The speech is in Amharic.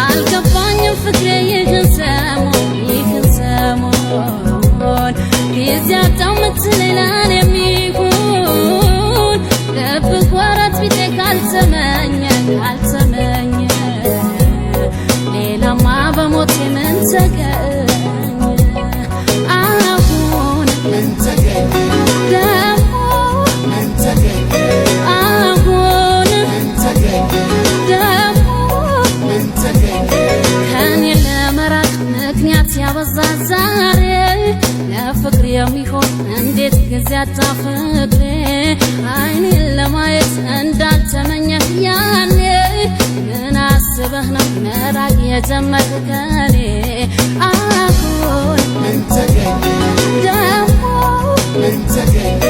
አልገባኝ ፍቅሬ ይከሰሞን ይዛጣው ምትለላን የሚሆን ልብህ ወራት ቢጤ ካልተመኘ ሌላማ በሞት ምን ተገኘ አሁን ምን ተገኘ ደግሞ ምን ተገኘ አሁን ምን ተገኘ ደግሞ ምን ተገኘ ከኔ ለመራቅ ምክንያት ያበዛ ዛሬ ለፍቅር የሚሆን እንዴት ጊዜ አጣፍቅሬ አይኔን ለማየት እንዳልተመኘህ ያኔ ምን አስበህ ነው መራቅ የጀመርክ ከኔ አሁን ምን ተገኘ ደግሞ ምን ተገኘ